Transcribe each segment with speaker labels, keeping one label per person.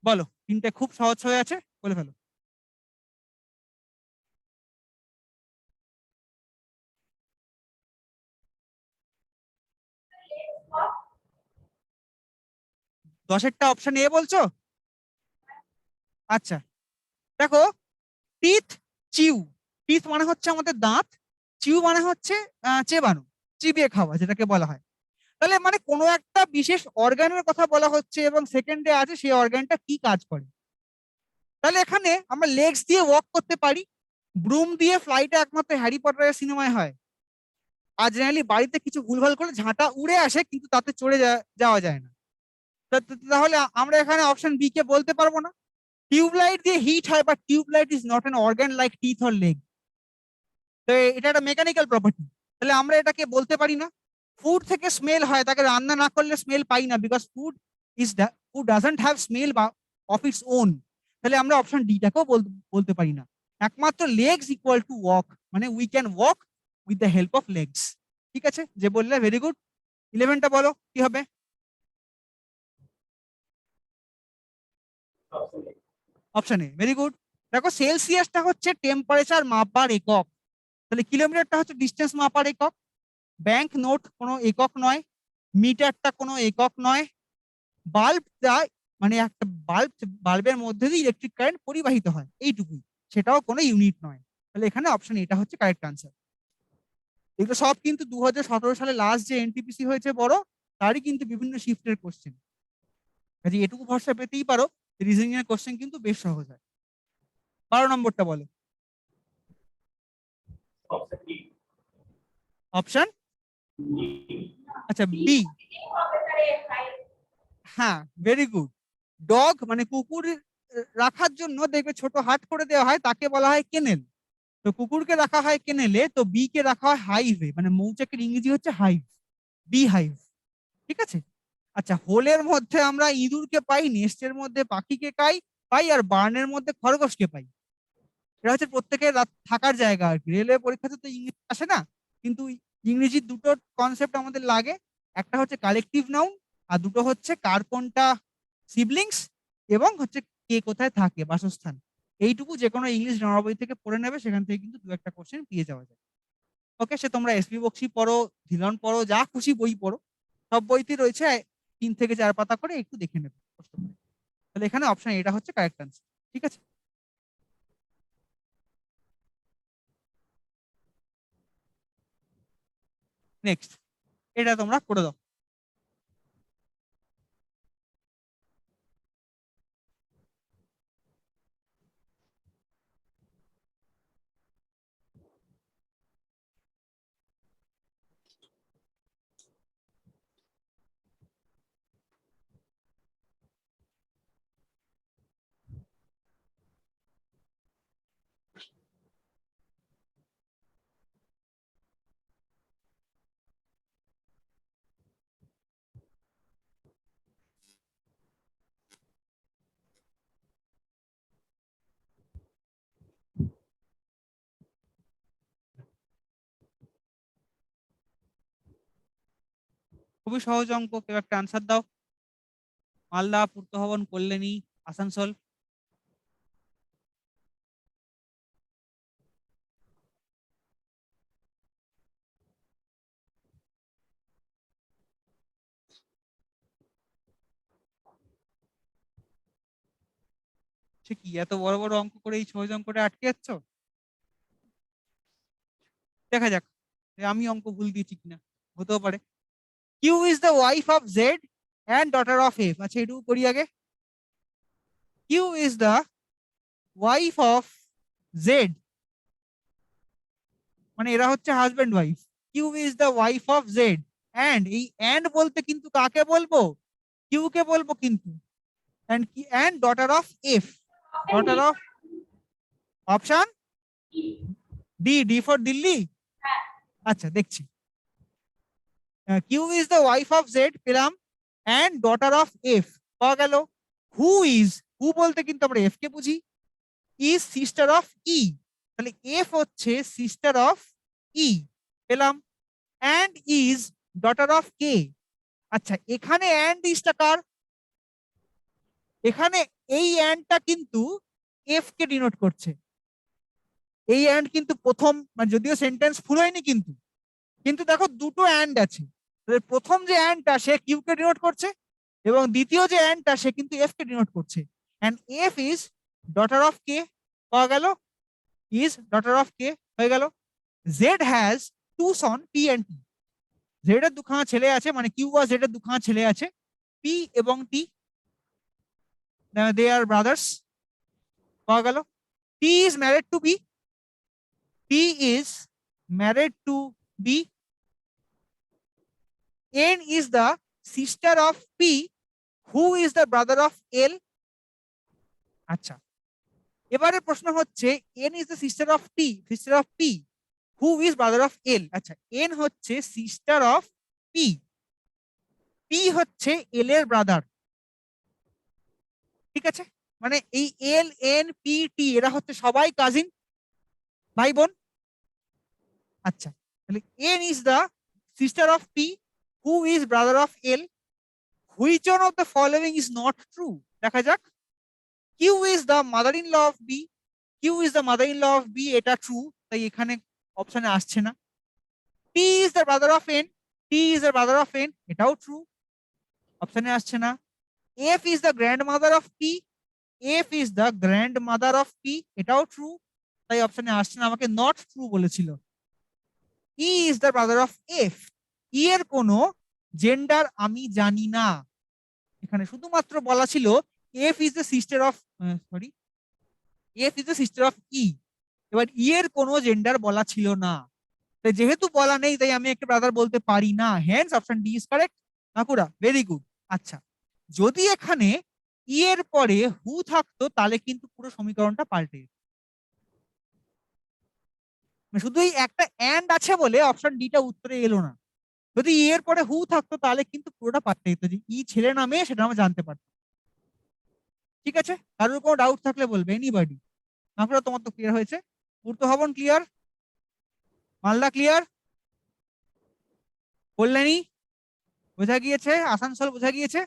Speaker 1: বলো, তিনটে খুব সহজ হয়ে আছে, বলে ফেলো। দশেরটা অপশন এ বলছো? আচ্ছা, দেখো, টিথ, চিউ। টিথ মানে হচ্ছে আমাদের দাঁত, চিউ মানে হচ্ছে চেবানো, চিবিয়ে খাওয়া যেটাকে বলা হয়। তাহলে মানে কোনো একটা বিশেষ অর্গানের কথা বলা হচ্ছে এবং সেকেন্ডে আছে সেই অর্গানটা কি কাজ করে। তাহলে এখানে আমরা লেগস দিয়ে ওয়াক করতে পারি, ব্রুম দিয়ে ফ্লাইটা একমাত্র হ্যারি পটারের সিনেমায় হয়, আর জেনারেলি বাড়িতে কিছু ভুলভাল করে ঝাঁটা উড়ে আসে কিন্তু তাতে চড়ে যাওয়া যায় না। তাহলে আমরা এখানে অপশন বি কে বলতে পারবো না। টিউবলাইট দিয়ে হিট হয়, but tubelight is not an organ like teeth or leg. তো এটা একটা মেকানিক্যাল প্রপার্টি, তাহলে আমরা এটাকে বলতে পারি না। ফুড থেকে স্মেল হয়, তাকে রান্না না করলে স্মেল পাই না, because is food doesn't have smell বা অফ ইটস ওন। তাহলে আমরা অপশন ডিটাকেও বলতে পারি না। একমাত্র লেগস ইকুয়াল টু ওয়াক, মানে we can walk with the help of legs. ঠিক আছে, যে বললে ভেরি গুড। 11টা বলো কি হবে। Option A, very good. দেখো, সেলসিয়াসটা হচ্ছে টেম্পারেচার মাপার একক, তাহলে কিলোমিটারটা হচ্ছে ডিস্টেন্স মাপার একক। ব্যাংক নোট কোনো একক নয়, মিটারটা কোনো একক নয়, বাল্বটা মানে একটা বাল্বের মধ্যে দিয়ে ইলেকট্রিক কারেন্ট পরিবাহিত হয় এইটুকুই, সেটাও কোনো ইউনিট নয়। তাহলে এখানে অপশন এটা হচ্ছে কারেক্ট আনসার। এগুলো সব কিন্তু 2017 সালে লাস্ট যে এনটিপিসি হয়েছে বড়, তারই কিন্তু বিভিন্ন শিফটের কোশ্চেন, কাজে এটুকু ভরসা পেতেই পারো, রিজনিং এর কোশ্চেন কিন্তু বেশ সহজ হয়। 12 নম্বরটা বলো। অপশন, আচ্ছা, বি। হ্যাঁ, ভেরি গুড। ডগ মানে কুকুর রাখার জন্য দেখবে ছোট হাট করে দেওয়া হয়, তাকে বলা হয় কেনেল। তো কুকুরকে রাখা হয় কেনেলে, তো বি কে রাখা হয় হাইভে, মানে মৌচাকের ইংরেজি হচ্ছে হাইভ, বি হাইভ। ঠিক আছে। আচ্ছা, হোলের মধ্যে আমরা ইঁদুরকে পাই, নেস্টের মধ্যে পাখিকে পাই, আর বার্নের মধ্যে খরগোশকে পাই। এটা হচ্ছে প্রত্যেকের থাকার জায়গা আর কি। রেলওয়ে পরীক্ষাতে তো ইংরেজি আসে না, কিন্তু ইংরেজির দুটো কনসেপ্ট আমাদের লাগে। একটা হচ্ছে কালেকটিভ নাউন, আর দুটো হচ্ছে কার কোনটা সিবলিংস, এবং হচ্ছে কে কোথায় থাকে, বাসস্থান। এইটুকু যে কোনো ইংলিশ গ্রামার বই থেকে পড়ে নেবে, সেখান থেকে কিন্তু দু একটা কোশ্চেন পেয়ে যাওয়া যায়। ওকে, সে তোমরা এসবি বক্সি পড়ো, ধিলন পড়ো, যা খুশি বই পড়ো, সব বইতে রয়েছে 3 থেকে 4 পাতা করে, একটু দেখে নেবে কষ্ট করে। তাহলে এখানে অপশন এটা হচ্ছে কারেক্ট আনসার। ঠিক আছে, নেক্সট, এটা তোমরা করে দাও। খুবই সহজ অঙ্ক, কেউ একটা আনসার দাও। মালদা, পূর্ত ভবন, কল্যাণী, আসানসোল। সে কি এত বড় বড় অঙ্ক করে এই সহজ অঙ্কটা আটকে যাচ্ছ? দেখা যাক যে আমি অঙ্ক ভুল দিয়েছি কিনা, হতেও পারে। Q is the wife of Z and daughter of F. আচ্ছা, এটুকু করি আগে। Q is the wife of Z, মানে এরা হচ্ছে husband wife. Q is the wife of Z and, এই অ্যান্ড বলতে কিন্তু কাকে বলবো? কিউ কে বলবো কিন্তু। And daughter of F, daughter of, option D, D for Delhi. আচ্ছা, দেখছি। Q is the wife of Z পেলাম, অ্যান্ড ডটার অফ এফ পাওয়া গেল। হু ইজ, হু বলতে কিন্তু আমরা এফ কে বুঝি, ইজ সিস্টার অফ ই, তাহলে এফ হচ্ছে সিস্টার অফ ই পেলাম। অ্যান্ড ইজ ডটার অফ কে। আচ্ছা, এখানে অ্যান্ড ইজটা কার? এখানে এই অ্যান্ডটা কিন্তু এফ কে ডিনোট করছে। এই অ্যান্ড কিন্তু প্রথম, মানে যদিও সেন্টেন্স ফুল হয়নি কিন্তু, কিন্তু দেখো দুটো অ্যান্ড আছে। প্রথম যে অ্যান্ডটা সে কিউ কে ডিনোট করছে, এবং দ্বিতীয় যে অ্যান্ডটা সে কিন্তু এফ কে ডিনোট করছে। And F is daughter of K, পাওয়া গেল, ইজ ডটার অফ কে হয়ে গেল। Z has two son P and T, Z এর দুখানা ছেলে আছে, মানে কিউ আর জেড এর দুখানা ছেলে আছে, পি এবং টি, দে আর ব্রাদার্স, পাওয়া গেল। T is married to B, T is married to B. N is the sister of P, who is the brother of L. আচ্ছা, এবারে প্রশ্ন হচ্ছে N is the sister of T, sister of P, who is brother of L. আচ্ছা, N হচ্ছে sister of P, P হচ্ছে L এর brother, ঠিক আছে? মানে এই L, N, P, T এরা হচ্ছে সবাই কাজিন, ভাই বোন। আচ্ছা, তাহলে N is the sister of P, who is brother of L. Which one of the following is not true? দেখা যাক। Q is the mother-in-law of B, Q is the mother-in-law of B, এটা true, তাই এখানে অপশনে আসছে না। T is the brother of N, T is the brother of N, এটাও true, অপশনে আসছে না। F is the grandmother of P, F is the grandmother of P, এটাও ট্রু, তাই অপশনে আসছে না, আমাকে নট ট্রু বলেছিল। E is the brother of F, E এর কোনো জেন্ডার আমি জানি না, এখানে শুধুমাত্র বলা ছিল F is the sister of sorry, F is the sister of E, এবার ই এর কোনো জেন্ডার বলা ছিল না, তাই যেহেতু বলা নেই তাই আমি একটা ব্রাদার বলতে পারি না, hence option D is correct. নাকুরা, ভেরি গুড। আচ্ছা, যদি এখানে ই এর পরে হু থাকতো তাহলে কিন্তু পুরো সমীকরণটা পাল্টে যেত। শুধু এই একটা অ্যান্ড আছে বলে অপশন ডিটা উত্তরে এলো না, যদি ই এর পরে হু থাকতো তাহলে কিন্তু পুরোটা পাল্টে যেত, যে ই ছেলে না মেয়ে সেটা আমরা জানতে পারতাম। ঠিক আছে, কারোর কোনো ডাউট থাকলে বলবে, এনিবডি? নাকুরা, তোমার তো ক্লিয়ার হয়েছে, পূর্ত ভবন ক্লিয়ার, মালদা ক্লিয়ার, কল্যাণী বোঝা গিয়েছে, আসানসোল বোঝা গিয়েছে,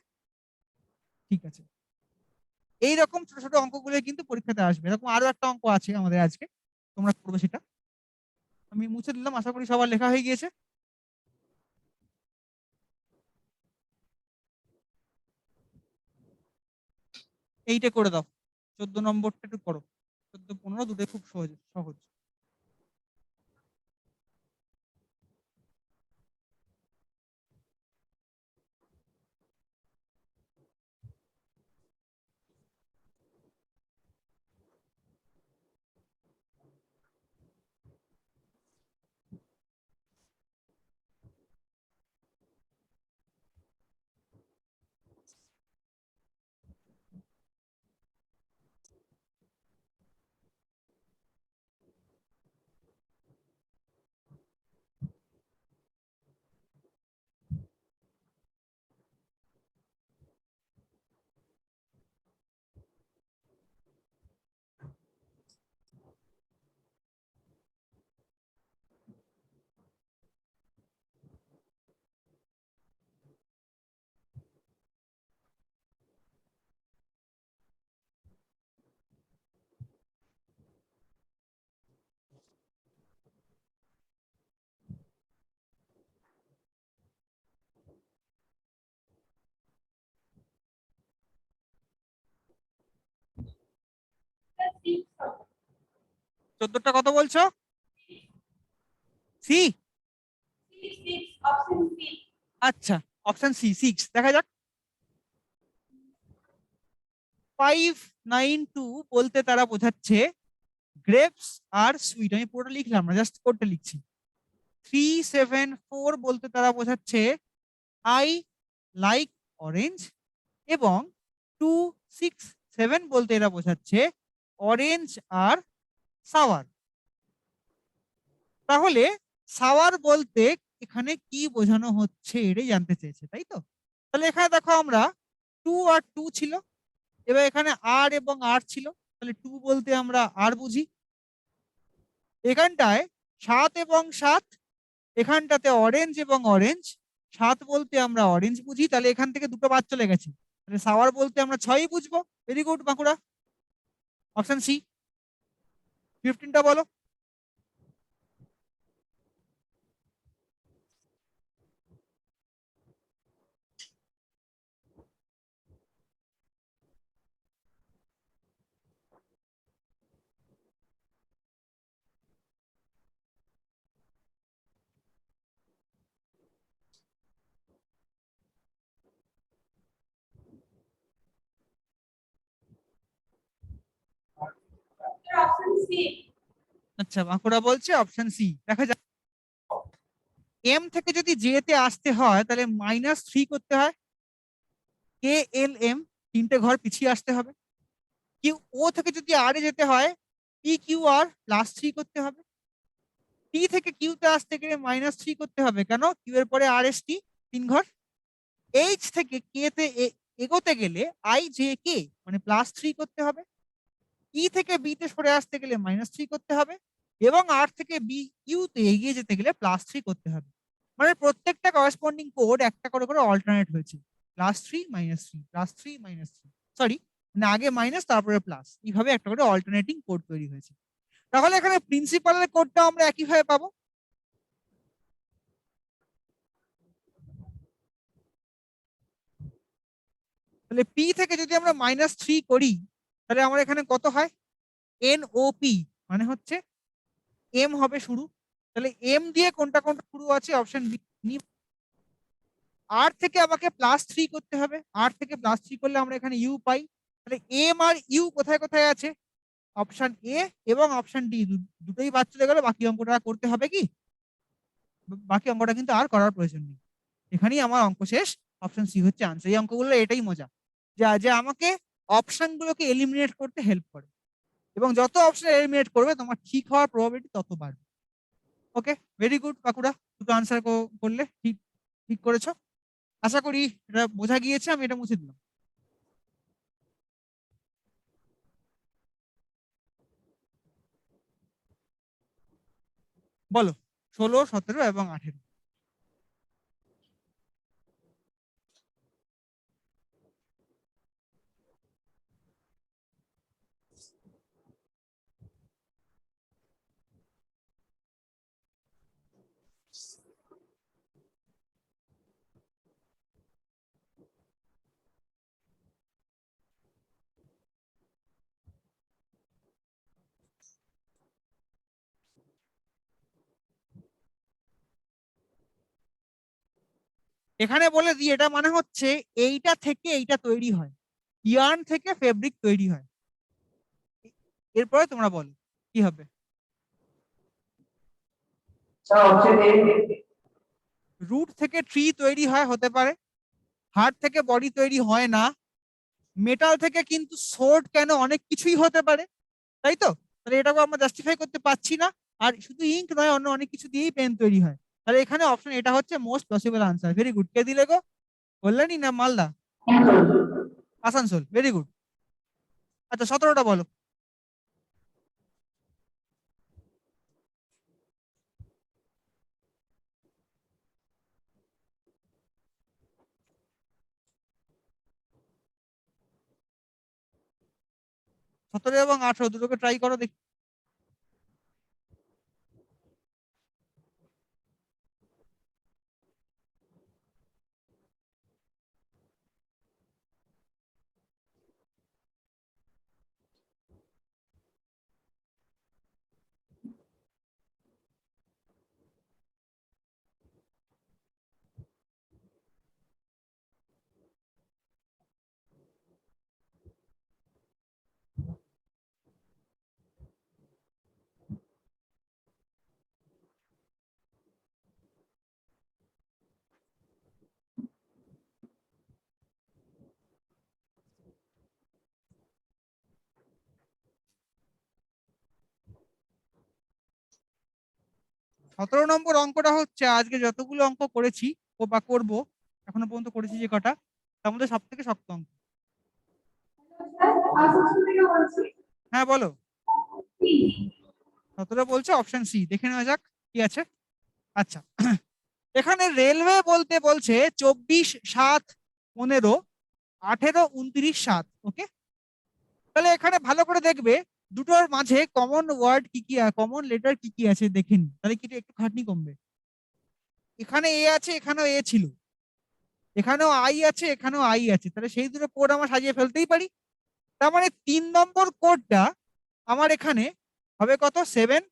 Speaker 1: ঠিক আছে। এইরকম ছোট ছোট অঙ্কগুলো কিন্তু পরীক্ষাতে আসবে। এরকম আরো একটা অঙ্ক আছে আমাদের আজকে, তোমরা করবে সেটা। আমি মুছে দিলাম, আশা করি সবার লেখা হয়ে গিয়েছে। এইটা করে দাও, 14 নম্বরটা একটু করো, 14, 15 দুটোই খুব সহজ সহজ। চোদ্দটা কত বলছো? সি, আচ্ছা, অপশন সি 6, দেখা যাক। 592 বলতে তারা বোঝাচ্ছে গ্রেপস আর সুইট, আমি পুরোটা লিখলাম না, জাস্ট কোডটা লিখছি। 374 বলতে তারা বোঝাচ্ছে আই লাইক অরেঞ্জ, এবং 267 বলতে এরা বোঝাচ্ছে অরেঞ্জ আর সাওয়ার। তাহলে সাওয়ার বলতে এখানে কি বোঝানো হচ্ছে এটাই জানতে চেয়েছে, তাই তো? তাহলে এখানে দেখো আমরা 2 আর 2 ছিল, এবার এখানে আর এবং আর ছিল, তাহলে 2 বলতে আমরা আর বুঝি। এখানটায় 7 এবং 7, এখানটাতে অরেঞ্জ এবং অরেঞ্জ, 7 বলতে আমরা অরেঞ্জ বুঝি, তাহলে এখান থেকে দুটো বাদ চলে গেছে, সাওয়ার বলতে আমরা 6ই বুঝবো। Very good Bankura, option C. 15টা বলো। আচ্ছা, বাঁকুড়া বলছে অপশন সি। দেখা যাক, এম থেকে যদি জে তে আসতে হয় তাহলে -3 করতে হয়। কে এল এম 3টে ঘর পিছিয়ে আসতে হবে। কিউ ও থেকে যদি আর এ যেতে হয় পি কিউ আর +3 করতে হবে। টি থেকে কিউ তে আসতে গেলে -3 করতে হবে, কেন? কিউ এর পরে আর এস টি 3 ঘর। এইচ থেকে কে তে এগোতে গেলে আই জে কে মানে +3 করতে হবে। ই থেকে বি তে সরে আসতে গেলে -3 করতে হবে, এবং আর থেকে বি ইউ তে এগিয়ে যেতে গেলে +3 করতে হবে। মানে প্রত্যেকটা করেসপন্ডিং কোড একটা করে করে অল্টারনেট হয়েছে, +3 -3 +3 -3, সরি, মানে আগে মাইনাস তারপরে প্লাস, এইভাবে একটা করে অল্টারনেটিং কোড তৈরি হয়েছে। তাহলে এখানে প্রিন্সিপালের কোডটা আমরা একইভাবে পাবো। তাহলে পি থেকে যদি আমরা -3 করি তাহলে আমার এখানে কত হয়? এন ও পি মানে হচ্ছে এম হবে শুরু। তাহলে এম দিয়ে কোনটা কোনটা শুরু আছে? Option B. আর থেকে আমাকে +3 করতে হবে, আর থেকে +3 করলে আমরা এখানে ইউ পাই। তাহলে এম আর ইউ কোথায় কোথায় আছে? অপশন এ এবং অপশন ডি, দুটোই বাদ চলে গেল। বাকি অঙ্কটা করতে হবে কি? বাকি অঙ্কটা কিন্তু আর করার প্রয়োজন নেই, এখানেই আমার অঙ্ক শেষ। অপশন সি হচ্ছে আনসার। এই অঙ্কগুলো এটাই মজা, যে আমাকে অপশন গুলোকে এলিমিনেট করতে হেল্প করে, এবং যত অপশন এলিমিনেট করবে তোমার ঠিক হওয়ার প্রবাবিলিটি তত বাড়বে। ওকে, ভেরি গুড বাঁকুড়া, দুটো আনসার করলে ঠিক ঠিক করেছো। আশা করি এটা বোঝা গিয়েছে। আমি এটা মুছে দিলাম। বলো, 16, 17 এবং 18। এখানে বলে দিই, এটা মানে হচ্ছে এইটা থেকে এইটা তৈরি হয়, ইয়ার্ন থেকে ফেব্রিক তৈরি হয়। এরপরে তোমরা বলো কি হবে। রুট থেকে ট্রি তৈরি হয়, হতে পারে। হার্ট থেকে বডি তৈরি হয় না। মেটাল থেকে কিন্তু সোর্ড, কেন? অনেক কিছুই হতে পারে, তাই তো? তাহলে এটাকে আমরা জাস্টিফাই করতে পারছি না। আর শুধু ইঙ্ক নয়, অন্য অনেক কিছু দিয়েই পেন তৈরি হয়। তাহলে এখানে অপশন এটা হচ্ছে most possible answer. Very good. কে দিলে গো? কল্যাণী না মালদা? Asansol, very good. আচ্ছা, 17টা বলো। 17 এবং 18 দুটোকে ট্রাই করো দেখি। সতেরো নম্বর অঙ্কটা হচ্ছে আজকে যতগুলো অঙ্ক করেছি ও বা করবো, এখনো পর্যন্ত করেছি যে কটা, তার মধ্যে সব থেকে শক্ত অঙ্ক। হ্যাঁ বলো। 17 বলছে অপশন সি। দেখে নেওয়া যাক কি আছে। আচ্ছা, এখানে রেলওয়ে বলতে বলছে 24, 7, 15 18, 29, 7। ওকে, তাহলে এখানে ভালো করে দেখবে দুটোর মাঝে কমন ওয়ার্ড কি কি, কমন লেটার কি কি আছে দেখে নি, তাহলে কি একটু খাটনি কমবে। এখানে এ আছে, এখানেও এ ছিল, এখানেও আই আছে, এখানেও আই আছে, তাহলে সেই দুটো কোড আমরা সাজিয়ে ফেলতেই পারি। তার মানে 3 নম্বর কোডটা আমার এখানে হবে কত, 7।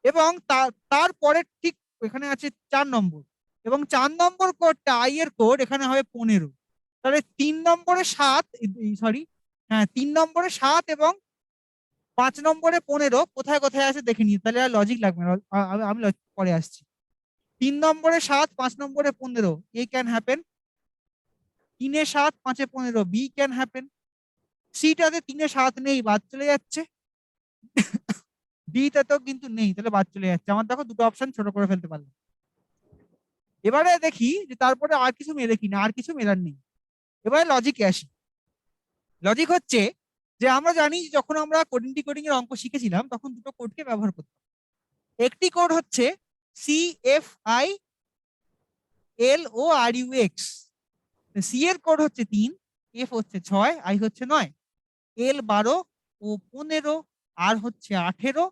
Speaker 1: এবং তারপরে ঠিক এখানে আছে 4 নম্বর, এবং 4 নম্বর কোডটা আই এর কোড এখানে হবে 15। তাহলে 3 নম্বরে 7, সরি, হ্যাঁ 3 নম্বরে 7 এবং 5 নম্বরে 15 কোথায় কোথায় আছে দেখে নিই, তাহলে আর লজিক লাগবে না, আমি পরে আসছি। 3 নম্বরে 7, 5 নম্বরে 15, এ ক্যান হ্যাপেন। 3-এ 7, 5-এ 15, বি ক্যান হ্যাপেন। সিটাতে 3-এ 7 নেই, বাদ চলে যাচ্ছে। ডিতে তো কিন্তু নেই, তাহলে বাদ চলে যাচ্ছে। আমার দেখো দুটো অপশন ছোট করে ফেলতে পারলাম। এবারে দেখি যে তারপরে আর কিছু মেলে কিনা, আর কিছু মেলার নেই। এবারে লজিকে আসি। লজিক হচ্ছে যে আমরা জানি যে যখন আমরা কোডিং ডিকোডিং এর অঙ্ক শিখেছিলাম তখন দুটো কোডকে ব্যবহার করতাম। একটি কোড হচ্ছে CFILORUX, সি এর কোড হচ্ছে 3, এফ হচ্ছে 6, আই হচ্ছে 9, এল 12, ও 15, আর হচ্ছে 18,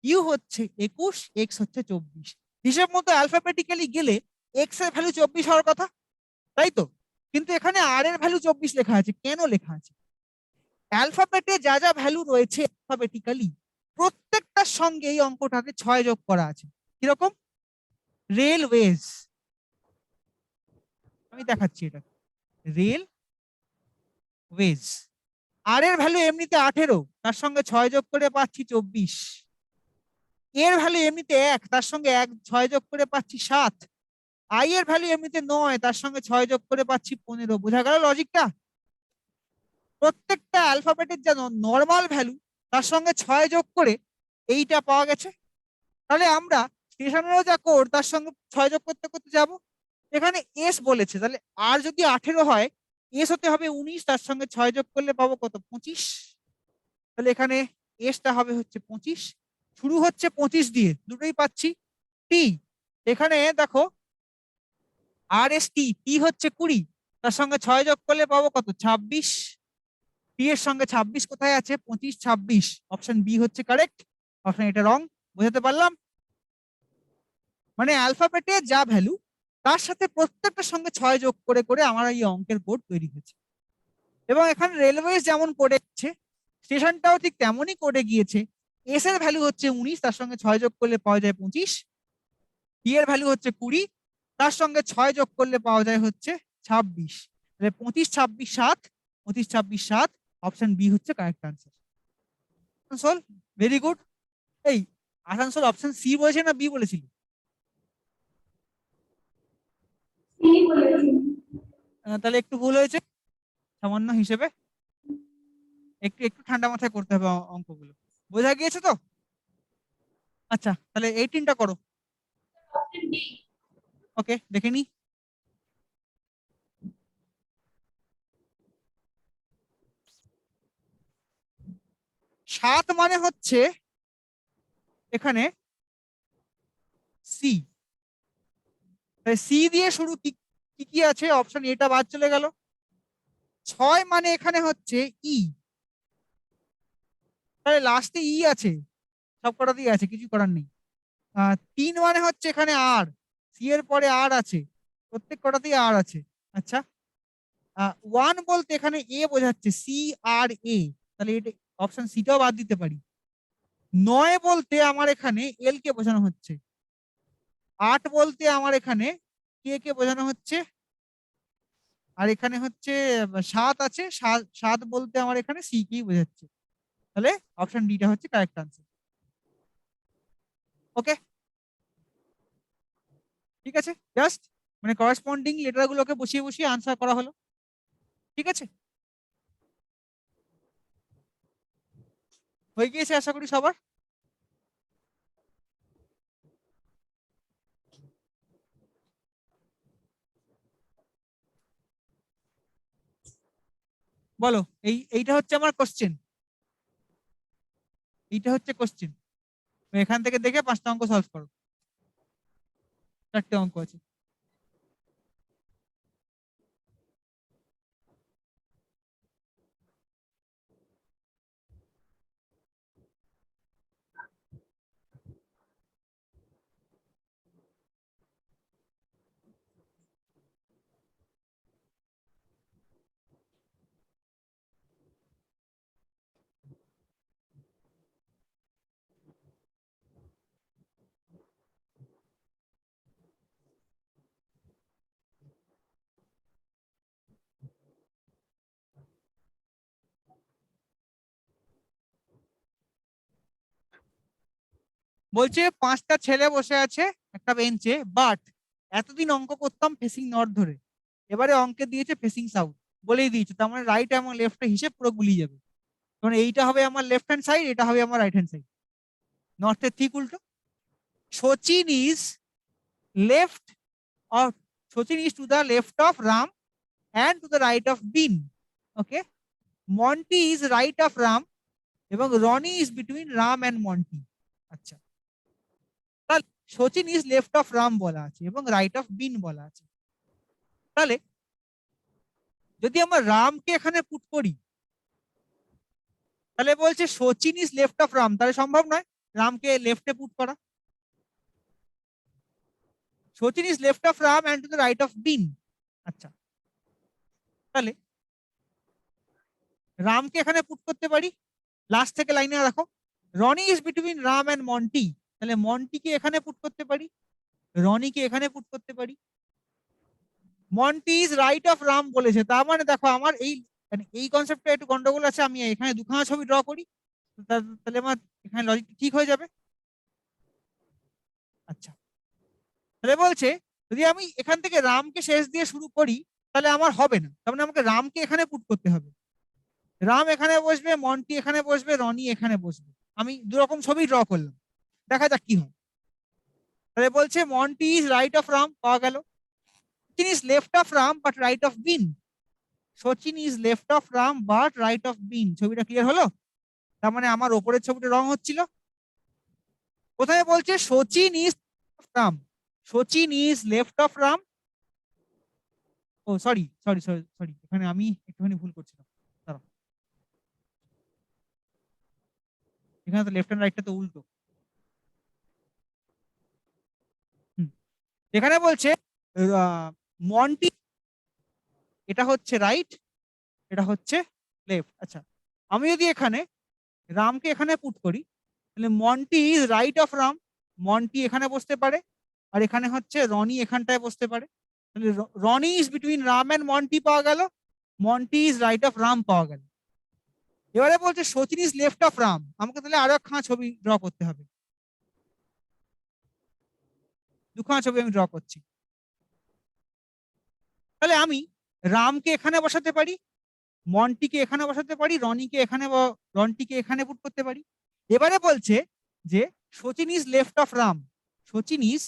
Speaker 1: ইউ হচ্ছে 21, এক্স হচ্ছে 24। হিসেব মতো অ্যালফাবেটিক্যালি গেলে এক্স এর ভ্যালু 24 হওয়ার কথা, তাই তো? কিন্তু এখানে আর এর ভ্যালু 24 লেখা আছে, কেন লেখা আছে? অ্যালফাবেটে যা যা ভ্যালু রয়েছে অ্যালফাবেটিক্যালি প্রত্যেকটার সঙ্গে এই অঙ্কটাতে 6 যোগ করা আছে। কিরকম? রেলওয়েজ, আমি দেখাচ্ছি এটা, রেল ওয়েজ। আর এর ভ্যালু এমনিতে 18, তার সঙ্গে 6 যোগ করে পাচ্ছি 24। এর ভ্যালু এমনিতে 1, তার সঙ্গে 6 যোগ করে পাচ্ছি 7। আই এর ভ্যালু এমনিতে 9, তার সঙ্গে 6 যোগ করে পাচ্ছি 15। বোঝা গেল লজিকটা? প্রত্যেকটা অ্যালফাবেটের যেন নর্মাল ভ্যালু তার সঙ্গে 6 যোগ করে এইটা পাওয়া গেছে। তাহলে আমরা স্টেশনেরও যা কোড তার সঙ্গে 6 যোগ করতে করতে যাব। এখানে এস বলেছে, তাহলে আর যদি 18 হয়, এস হতে হবে 19, তার সঙ্গে 6 যোগ করলে পাবো কত, 25। তাহলে এখানে এসটা হবে হচ্ছে 25, শুরু হচ্ছে 25 দিয়ে, দুটোই পাচ্ছি। টি, এখানে দেখো আর এস টি, টি হচ্ছে 20, তার সঙ্গে 6 যোগ করলে পাবো কত, 26। টি এর সঙ্গে 26 কোথায় আছে, 25, 26, অপশন বি হচ্ছে কারেক্ট, অপশন এটা রং। বুঝাতে পারলাম? মানে অ্যালফাবেটে যা ভ্যালু তার সাথে প্রত্যেকটার সঙ্গে 6 যোগ করে করে আমার এই অঙ্কের কোড তৈরি হয়েছে। এবং এখানে রেলওয়ে যেমন কোডে গেছে, স্টেশনটাও ঠিক তেমনই কোডে গিয়েছে। এস এর ভ্যালু হচ্ছে 19, তার সঙ্গে 6 যোগ করলে পাওয়া যায় 25। টি এর ভ্যালু হচ্ছে 20, তার সঙ্গে 6 যোগ করলে পাওয়া যায় হচ্ছে 26। তাহলে 25, 26, 7, 25, 26, 7, অপশন বি হচ্ছে correct answer. Asansol, very good. এই আসানসোল অপশন সি বলেছে না বি বলেছিল? তাহলে একটু ভুল হয়েছে সামান্য হিসেবে, একটু একটু ঠান্ডা মাথায় করতে হবে অঙ্কগুলো। বোঝা গিয়েছে তো? আচ্ছা, তাহলে 18টা করো। ওকে, দেখে নি। 7 মানে হচ্ছে এখানে সি, সি দিয়ে শুরু, কি কি কি আছে, অপশন এটা বাদ চলে গেল। 6 মানে এখানে হচ্ছে ই, তাহলে লাস্টে ই আছে, সব কটাতেই আছে, কিছু করার নেই। 3 মানে হচ্ছে এখানে আর, সি এর পরে আর আছে, প্রত্যেক কটাতেই আর আছে। আচ্ছা, 1 বলতে এখানে এ বোঝাচ্ছে, সি আর এ, তাহলে এটা অপশন সিটাও বাদ দিতে পারি। 9 বলতে আমার এখানে এল কে বোঝানো হচ্ছে। 8 বলতে আমার এখানে কে কে বোঝানো হচ্ছে। আর এখানে হচ্ছে 7 আছে, 7 বলতে আমার এখানে সি কেই বোঝাচ্ছে। তাহলে অপশন ডিটা হচ্ছে কারেক্ট আনসার। ওকে, ঠিক আছে, জাস্ট মানে করেসপন্ডিং লেটার গুলোকে বসিয়ে বসিয়ে আনসার করা হলো। ঠিক আছে, হয়ে গিয়েছে আশা করি সবার। বলো, এইটা হচ্ছে আমার কোশ্চেন, এইটা হচ্ছে কোশ্চেন। এখান থেকে দেখে 5টা অঙ্ক সলভ করো, 4টে অঙ্ক আছে। বলছে 5টা ছেলে বসে আছে একটা বেঞ্চে, বাট এতদিন অঙ্ক করতাম ফেসিং নর্থ ধরে, এবারে অঙ্কে দিয়েছে ফেসিং সাউথ, বলেই দিয়েছে, তার মানে রাইট এবং লেফট হিসেব পুরো গুলিয়ে যাবে। কারণ এইটা হবে আমার লেফট হ্যান্ড সাইড, এটা হবে আমার রাইট হ্যান্ড সাইড, নর্থের ঠিক উল্টো। Sachin is left of Sachin is to the left of Ram and to the right of Bean. Okay. Monty is right of Ram এবং Roni is between Ram and Monty. আচ্ছা, তাহলে Sachin is left of Ram বলা আছে এবং right of বিন বলা আছে। তাহলে যদি আমরা রামকে এখানে পুট করি, তাহলে বলছে Sachin is left of Ram, তাহলে সম্ভব নয় রামকে লেফটে পুট করা। Sachin is left of Ram and to the right of Ben. আচ্ছা, তাহলে রামকে এখানে পুট করতে পারি, লাস্ট থেকে লাইনে রাখো। Roni is between Ram and Monty, তাহলে মন্টিকে এখানে পুট করতে পারি, রনিকে এখানে পুট করতে পারি। Monty is right of Ram বলেছে, তার মানে দেখো আমার এই কনসেপ্টটা একটু গন্ডগোল আছে, আমি এখানে দুখানা ছবি ড্র করি, তাহলে আমার এখানে লজিক ঠিক হয়ে যাবে। আচ্ছা, তাহলে বলছে যদি আমি এখান থেকে রামকে শেষ দিয়ে শুরু করি তাহলে আমার হবে না, তার মানে আমাকে রামকে এখানে পুট করতে হবে। রাম এখানে বসবে, মন্টি এখানে বসবে, রনি এখানে বসবে। আমি দুরকম ছবি ড্র করলাম, দেখা যাক কি হয়। তাহলে বলছে Monty is right of Ram, পাওয়া গেল। Sachin is left of Ram but right of Ben, Sachin is left of Ram but right of Ben. ছবিটা ক্লিয়ার হলো? তার মানে আমার ওপরের ছবিটা রং হচ্ছিল, কোথায় বলছে Sachin is Ram, Sachin is left of Ram, oh sorry sorry sorry sorry, এখানে আমি একটুখানি ভুল করছিলাম, দাঁড়াও, এখানে তো লেফট হ্যান্ড রাইটটা তো উল্টো। এখানে বলছে মন্টি, এটা হচ্ছে রাইট, এটা হচ্ছে লেফট। আচ্ছা, আমি যদি এখানে রামকে এখানে পুট করি তাহলে Monty is right of Ram, Monty এখানে বসতে পারে, আর এখানে হচ্ছে রনি এখানটায় বসতে পারে, তাহলে Roni is between Ram and Monty পাওয়া গেল, Monty is right of Ram পাওয়া গেল। এবারে বলছে Sachin is left of Ram, আমাকে তাহলে আরো একখানা ছবি ড্র করতে হবে, দুখানা ছবি আমি ড্র করছি। তাহলে আমি রামকে এখানে বসাতে পারি, মন্টিকে এখানে বসাতে পারি, রনিকে এখানে রন্টিকে এখানে পুট করতে পারি। এবারে বলছে যে Sachin is left of Ram, Sachin is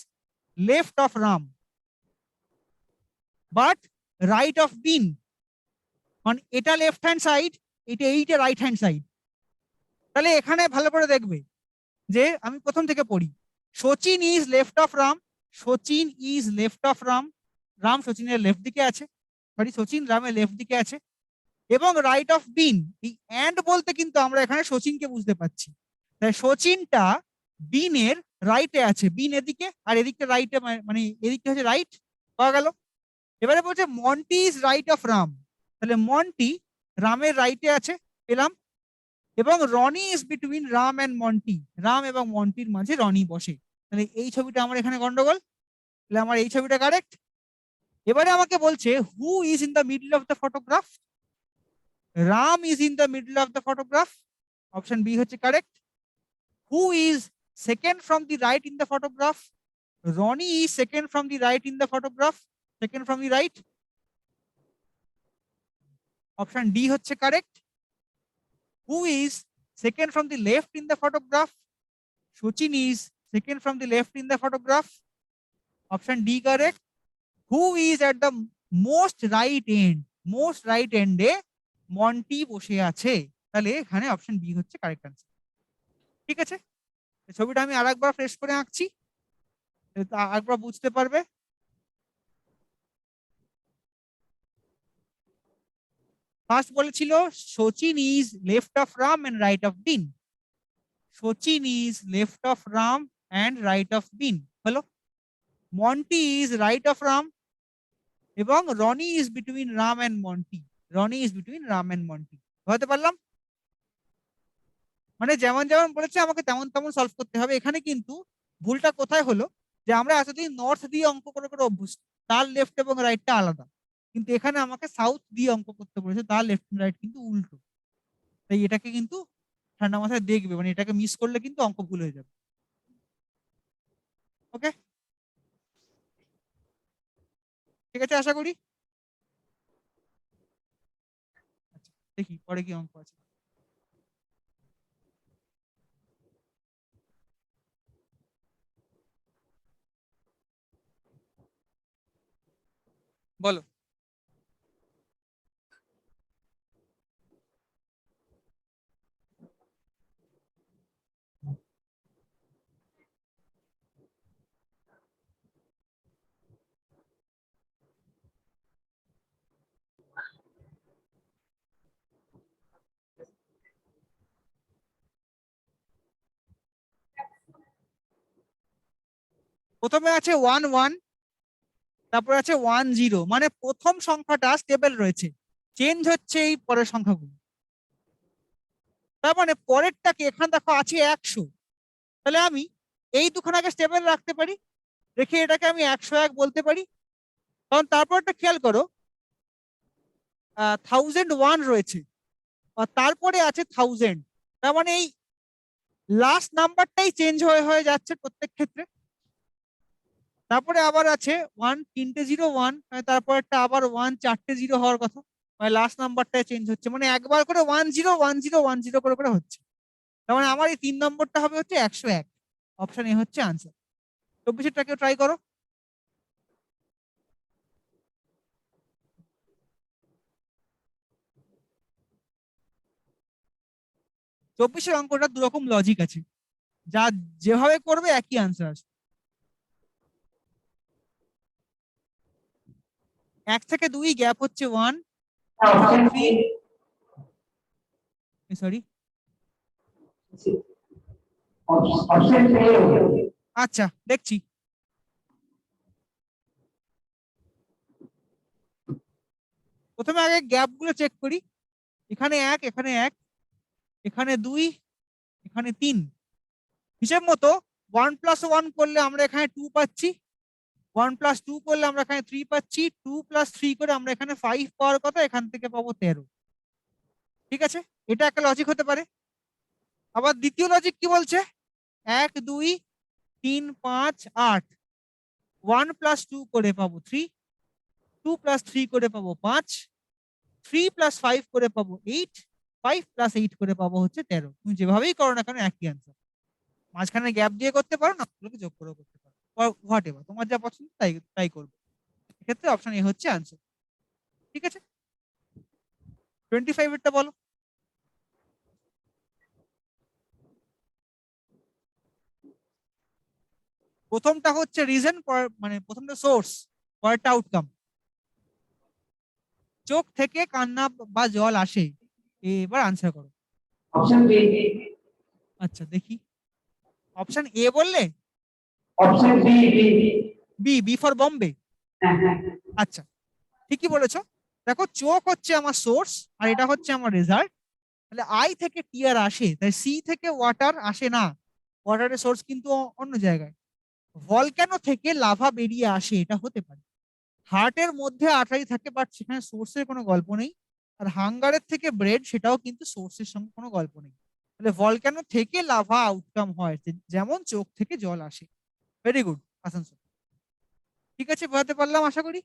Speaker 1: left of Ram but right of Ben, মানে এটা লেফট হ্যান্ড সাইড, এইটা রাইট হ্যান্ড সাইড। তাহলে এখানে ভালো করে দেখবে যে আমি প্রথম থেকে পড়ি, Sachin is left of Ram, Sachin is left of Ram, Ram সচিনের লেফট দিকে আছে, সরি সচিন রামের লেফট দিকে আছে, এবং রাইট অফ বিন। এই অ্যান্ড বলতে কিন্তু আমরা এখানে সচিনকে বুঝতে পারছি, তাই সচিনটা বিনের রাইটে আছে, বিন এদিকে আর এদিকটা রাইটে, মানে এদিকটা হচ্ছে রাইট, পাওয়া গেল। এবারে বলছে Monty is right of Ram, তাহলে মন্টি রামের রাইটে আছে, পেলাম, এবং Roni is between Ram and Monty, Ram এবং মন্টির মাঝে রনি বসে, তাহলে এই ছবিটা আমার এখানে গন্ডগোল, তাহলে আমার এই ছবিটা কারেক্ট। এবারে আমাকে বলছে who is in the middle of the photograph, Ram is in the middle of the photograph, option B হচ্ছে correct. Who is second from the right in the photograph, Ronny is second from the right in the photograph, second from the right, option D হচ্ছে correct. Who is second from the left in the photograph, Sachin is second from the left in the photograph, option D correct. Who is at the most right end, most right এন্ডে Monty বসে আছে, তাহলে এখানে option B হচ্ছে correct answer. ঠিক আছে, ছবিটা আমি আরেকবার ফ্রেশ করে আঁকছি, আরেকবার বুঝতে পারবে। ফার্স্ট বলেছিল Sachin is left of Ram and right of Ben, Sachin is left of Ram and right of Ben হলো। Monty is right of Ram এবং Roni is between Ram and Monty, Ronny is between Ram and Monty. বুঝতে পারলাম? মানে যেমন যেমন বলেছে আমাকে তেমন তেমন সলভ করতে হবে। এখানে কিন্তু ভুলটা কোথায় হলো, যে আমরা এতদিন নর্থ দিয়ে অঙ্ক করে করে অভ্যস্ত, তার লেফট এবং রাইটটা আলাদা, কিন্তু এখানে আমাকে সাউথ দিয়ে অঙ্ক করতে বলেছে, তার লেফট রাইট কিন্তু উল্টো। তাই এটাকে কিন্তু ঠান্ডা মাথায় দেখবে, মানে এটাকে মিস করলে কিন্তু অঙ্ক ভুল হয়ে যাবে। ওকে, ঠিক আছে আশা করি। আচ্ছা, দেখি পরে কি অঙ্ক আছে। বলো। প্রথমে আছে 1 1, তারপর আছে 1 0, মানে প্রথম সংখ্যাটা স্টেবল রয়েছে, চেঞ্জ হচ্ছে এই পরের সংখ্যাগুলো। তার মানে পরেরটাকে এখানে দেখো আছে 100, তাহলে আমি এই দুখানাকে স্টেবল রাখতে পারি, রেখে এটাকে আমি 101 বলতে পারি। কারণ তারপরটা খেয়াল করো, 1001 রয়েছে, আর তারপরে আছে 1000, তার মানে এই লাস্ট নাম্বারটাই চেঞ্জ হয়ে হয়ে যাচ্ছে প্রত্যেক ক্ষেত্রে। তারপরে আবার আছে 1 3 0 1, তারপরটা আবার 1 4 0 হওয়ার কথা, মানে লাস্ট নাম্বারটাই চেঞ্জ হচ্ছে, মানে একবার করে 10 10 10 করে করে হচ্ছে। তার মানে আমার এই 3 নম্বরটা হবে হচ্ছে 101। অপশন এ হচ্ছে আনসার। 24টাকেও ট্রাই করো। 24 অঙ্কটা দুরকম লজিক আছে, যা যেভাবে করবে একই আনসার আসবে। 1 থেকে 2 গ্যাপ হচ্ছে 1, 2 থেকে 3, সরি, আচ্ছা দেখছি। প্রথমে আগে গ্যাপ গুলো চেক করি। এখানে 1, এখানে 1, এখানে 2, এখানে 3। হিসেব মতো 1 + 1 করলে আমরা এখানে 2 পাচ্ছি, 1 + 2 করলে আমরা এখানে 3 পাচ্ছি, 2 + 3 করে আমরা এখানে 5 পাওয়ার কথা, এখান থেকে পাবো 13। ঠিক আছে, এটা একটা লজিক হতে পারে। আবার দ্বিতীয় লজিক কি বলছে, 1 2 3 5 8, 1 + 2 করে পাবো 3, 2 + 3 করে পাবো 5, 3 + 5 করে পাবো 8, 5 + 8 করে পাবো হচ্ছে 13। তুমি যেভাবেই করো না কেন একই আনসার। মাঝখানে গ্যাপ দিয়ে করতে পারো, না গুলোকে যোগ করেও করতে পারো, হোয়াট এভার তোমার যা পছন্দ তাই তাই করবে। এক্ষেত্রে অপশন এ হচ্ছে আনসার। ঠিক আছে, 25 এরটা বলো। প্রথমটা হচ্ছে রিজন, মানে প্রথমটা সোর্স, পরেরটা আউটকাম। চোখ থেকে কান্না বা জল আসে, এবার আনসার করো।
Speaker 2: Option B.
Speaker 1: আচ্ছা দেখি, অপশন এ বললে?
Speaker 2: Option B.
Speaker 1: B, B for Bombay.
Speaker 2: হ্যাঁ হ্যাঁ।
Speaker 1: আচ্ছা, ঠিকই বলেছো। দেখো, চোখ হচ্ছে আমার সোর্স আর এটা হচ্ছে আমার রেজাল্ট। তাহলে আই থেকে টিয়ার আসে, তাই সি থেকে ওয়াটার আসে না, ওয়াটারের সোর্স কিন্তু অন্য জায়গায়। ভলক্যানো থেকে লাভা বেরিয়ে আসে, এটা হতে পারে। হার্টের মধ্যে আর্টারি থাকে, বাট সেখানে সোর্সের কোনো গল্প নেই। আর হাঙ্গারের থেকে ব্রেড, সেটাও কিন্তু সোর্সের সঙ্গে কোনো গল্প নেই। তাহলে ভলক্যানো থেকে লাভা আউটকাম হয়, যেমন চোখ থেকে জল আসে। Very good Asansol. ঠিক আছে, বোঝাতে পারলাম আশা করি।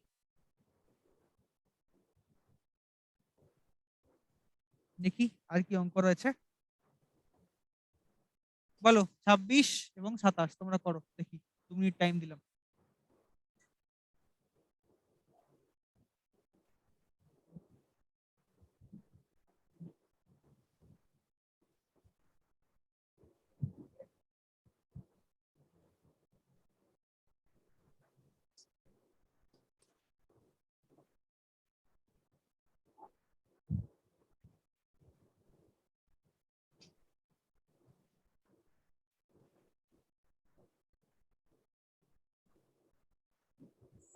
Speaker 1: দেখি আর কি অঙ্ক রয়েছে। বলো, 26 এবং 27 তোমরা করো দেখি, 2 মিনিট টাইম দিলাম।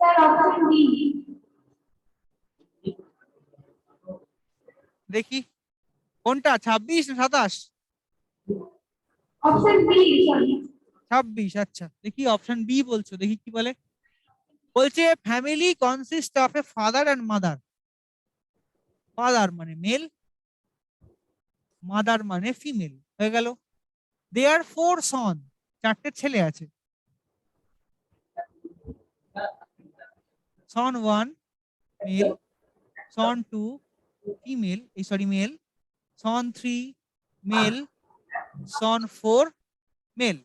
Speaker 2: Sir option B.
Speaker 1: দেখি কোনটা, 26 না 27?
Speaker 2: Option B sorry.
Speaker 1: 26, আচ্ছা দেখি অপশন বি বলছো, দেখি কি বলে। বলছে family consist of a father and mother. Father মানে মেল, মাদার মানে ফিমেল, হয়ে গেল। দেয়ার 4 সন, 4টে ছেলে আছে। son 1 male, son 2 female, male, son 3 male, son 4 mail,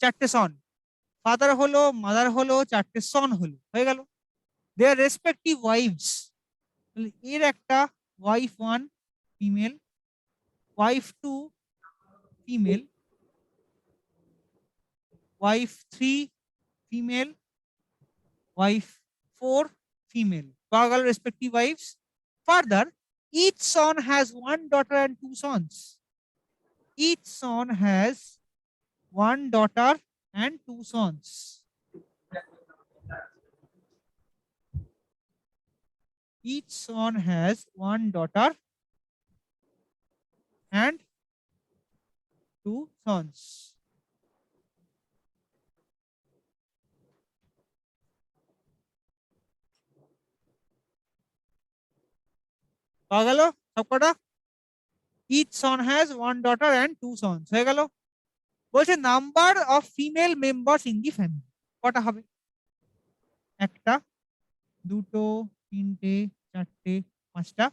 Speaker 1: চারটে সন। ফাদার হলো, মাদার হলো, চারটে সন হলো, হয়ে গেল। দেয়ার রেসপেক্টিভ ওয়াইভস, এর একটা wife 1 female, wife 2 female, wife 3 female, wife 4 female, পাওয়া গেল respective wifes. Further, each son has 1 daughter and 2 sons. Each son has 1 daughter and 2 sons. Each son has 1 daughter and 2 sons. পাওয়া গেল সবকটা? Each son has 1 daughter and 2 sons, হয়ে গেল। বলছে number of female members in the family, কটা হবে? একটা, দুটো, তিনটে, চারটে, পাঁচটা,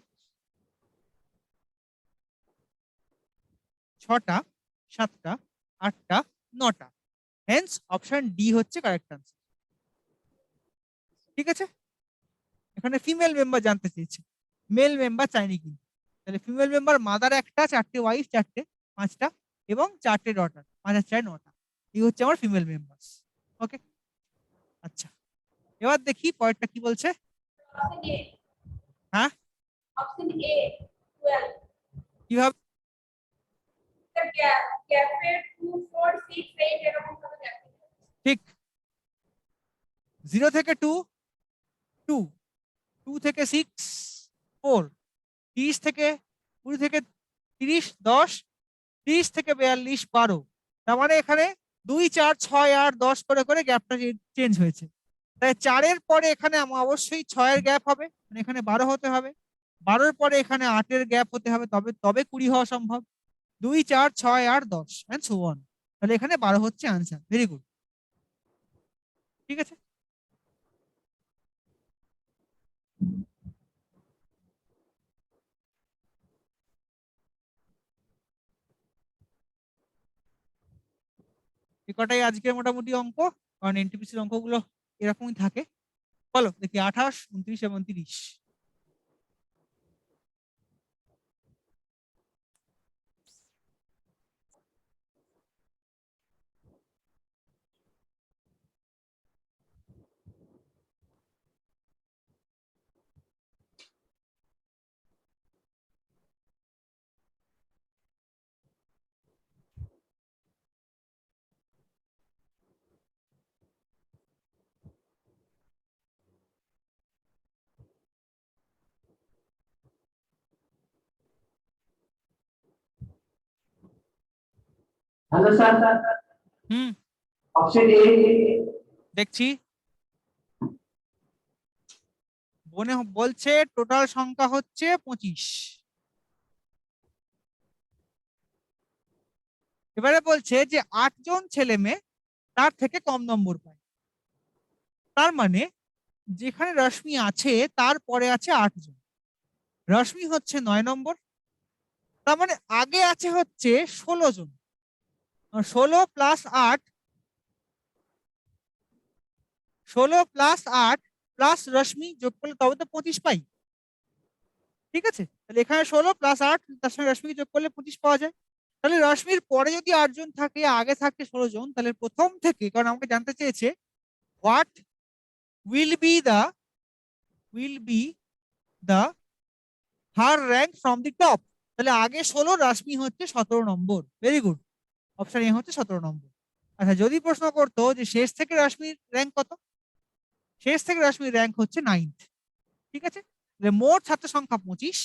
Speaker 1: ছটা, সাতটা, আটটা, নটা। হেন্স অপশন ডি হচ্ছে কারেক্ট আনসার। ঠিক আছে, এখানে ফিমেল মেম্বার জানতে চেয়েছে, মেল মেম্বার চাইনি কিন্তু। তাহলে ফিমেল মেম্বার মাদার একটা, চারটে ওয়াইফ, চারটে, পাঁচটা এবং চারটে ডটার, 5 আর 4 9টা। এই হচ্ছে আমার ফিমেল মেম্বার্স। ওকে, আচ্ছা এবার দেখি পরেরটা কি বলছে।
Speaker 2: Option A.
Speaker 1: হ্যাঁ,
Speaker 2: Option A. 12.
Speaker 1: কিভাবে?
Speaker 2: The gap 2, 4, 6, 8 এরকম ভাবে gap দিতে হবে।
Speaker 1: ঠিক, 0 থেকে 2 2, 2 থেকে 6 4, 30 থেকে 20 থেকে 30 10, 30 থেকে 42 12। তার মানে এখানে 2 4 6 8 10 করে করে গ্যাপটা চেঞ্জ হয়েছে। তাই 4-এর পরে এখানে অবশ্যই 6-এর গ্যাপ হবে, মানে এখানে 12 হতে হবে। 12-এর পরে এখানে 8-এর গ্যাপ হতে হবে, তবে তবে 20 হওয়া সম্ভব। 2 4 6 8 10 এন্ড সো অন। তাহলে এখানে 12 হচ্ছে আনসার। ভেরি গুড, ঠিক আছে। এ কটাই আজকে মোটামুটি অঙ্ক, কারণ এনটিপিসির অঙ্কগুলো এরকমই থাকে। বলো দেখি 28 29 এবং 30।
Speaker 2: Hello sir,
Speaker 1: hmm,
Speaker 2: option A.
Speaker 1: দেখছি। বনে বলছে টোটাল সংখ্যা হচ্ছে 25। এবারে বলছে যে 8 জন ছেলে মেয়ে তার থেকে কম নম্বর পায়। তার মানে যেখানে রশ্মি আছে তারপরে আছে 8 জন, রশ্মি হচ্ছে 9 নম্বর। তার মানে আগে আছে হচ্ছে 16 জন, 16 প্লাস 8, 16 প্লাস 8 প্লাস রশ্মি যোগ করলে তবে তো 25 পাই। ঠিক আছে, তাহলে এখানে 16 প্লাস 8 তার সঙ্গে রশ্মিকে যোগ করলে 25 পাওয়া যায়। তাহলে রশ্মির পরে যদি 8 জন থাকে, আগে থাকে 16 জন, তাহলে প্রথম থেকে, কারণ আমাকে জানতে চেয়েছে what will be the will be the her rank from the top. তাহলে আগে 16, রশ্মি হচ্ছে 17 number. Very good, option A হচ্ছে 17 নম্বর। আচ্ছা যদি প্রশ্ন করতো যে শেষ থেকে রশ্মির র্যাঙ্ক কত, শেষ থেকে রশ্মির র্যাঙ্ক হচ্ছে 9th। ঠিক আছে, তাহলে মোট ছাত্র সংখ্যা 25,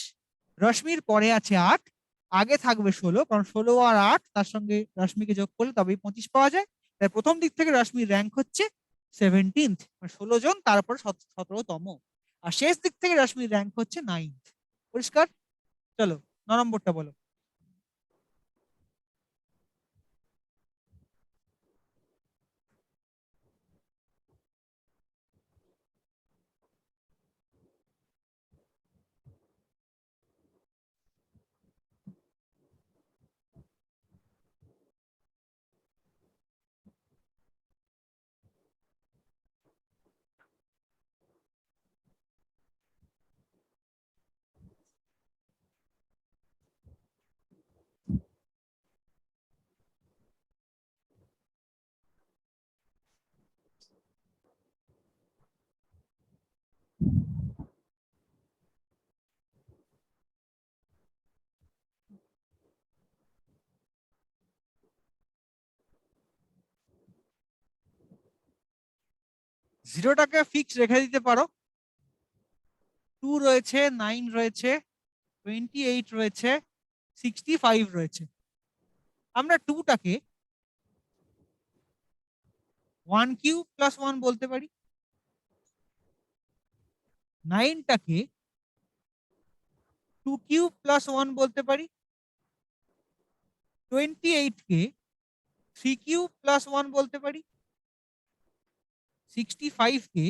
Speaker 1: রশ্মির পরে আছে 8, আগে থাকবে 16, কারণ 16 আর 8 তার সঙ্গে রশ্মিকে যোগ করলে তবেই 25 পাওয়া যায়। তাই প্রথম দিক থেকে রশ্মির র্যাঙ্ক হচ্ছে 17th, মানে 16 জন তারপরে 17তম। আর শেষ দিক থেকে রশ্মির র্যাঙ্ক হচ্ছে 9th। পরিষ্কার? চলো 9 নম্বরটা বলো। জিরোটাকে ফিক্স রেখে দিতে পারো। 2 রয়েছে, 9 রয়েছে, 28 রয়েছে, 65 রয়েছে। আমরা 2টাকে 1 কিউব প্লাস 1 বলতে পারি, 9টাকে 2 কিউব প্লাস 1 বলতে পারি, 28কে 3 কিউব প্লাস 1 বলতে পারি, 65কে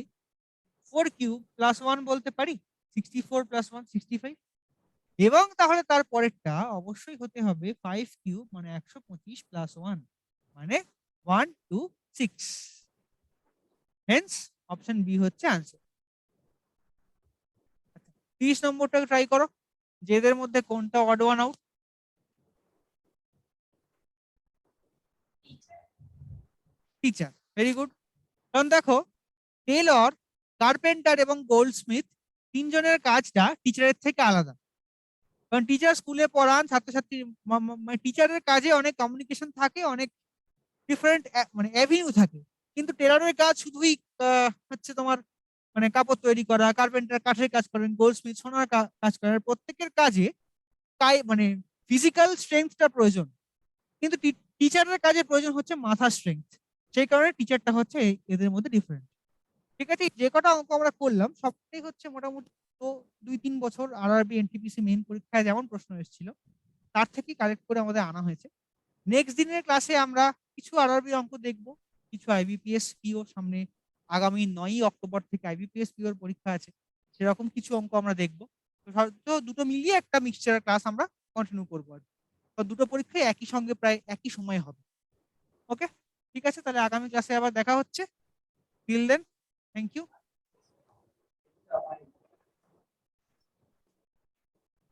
Speaker 1: 4 কিউব প্লাস 1 বলতে পারি, 64 প্লাস 1 65। এবং তাহলে তার পরেরটা অবশ্যই হতে হবে 5 কিউব মানে 125 প্লাস 1 মানে 126। হেন্স অপশন বি হচ্ছে আনসার। 30 নম্বরটা ট্রাই করো, যে এদের মধ্যে কোনটা odd one out. Teacher, very good. কারণ দেখো, টেলর, কার্পেন্টার এবং গোল্ডস্মিথ তিনজনের কাজটা টিচারের থেকে আলাদা। কারণ টিচার স্কুলে পড়ান ছাত্রছাত্রী, মানে টিচারের কাজে অনেক কমিউনিকেশন থাকে, অনেক ডিফারেন্ট মানে অ্যাভিনিউ থাকে। কিন্তু টেলরের কাজ শুধুই হচ্ছে তোমার মানে কাপড় তৈরি করা, কার্পেন্টার কাঠের কাজ করেন, গোল্ডস্মিথ সোনার কাজ করেন। প্রত্যেকের কাজে মানে ফিজিক্যাল স্ট্রেংথটা প্রয়োজন, কিন্তু টিচারের কাজে প্রয়োজন হচ্ছে মাথার স্ট্রেংথ। সেই কারণে টিচারটা হচ্ছে এদের মধ্যে ডিফারেন্ট। ঠিক আছে, যে কটা অঙ্ক আমরা করলাম সবটাই হচ্ছে মোটামুটি তো 2-3 বছর আরআরবি এনটিপিসি মেইন পরীক্ষায় যেমন প্রশ্ন এসেছিল তার থেকে কালেক্ট করে আমাদের আনা হয়েছে। নেক্সট দিনের ক্লাসে আমরা কিছু আরআরবি অঙ্ক দেখব, কিছু আইবিপিএস পিও সামনে আগামী 9ই অক্টোবর থেকে আইবিপিএস পিওর পরীক্ষা আছে, সেরকম কিছু অঙ্ক আমরা দেখব। তো দুটো মিলিয়ে একটা মিক্সচার ক্লাস আমরা কন্টিনিউ করবো আর কি। তো দুটো পরীক্ষায় একই সঙ্গে প্রায় একই সময় হবে। ওকে, ঠিক আছে, তাহলে আগামী ক্লাসে আবার দেখা হচ্ছে। Till then, thank you.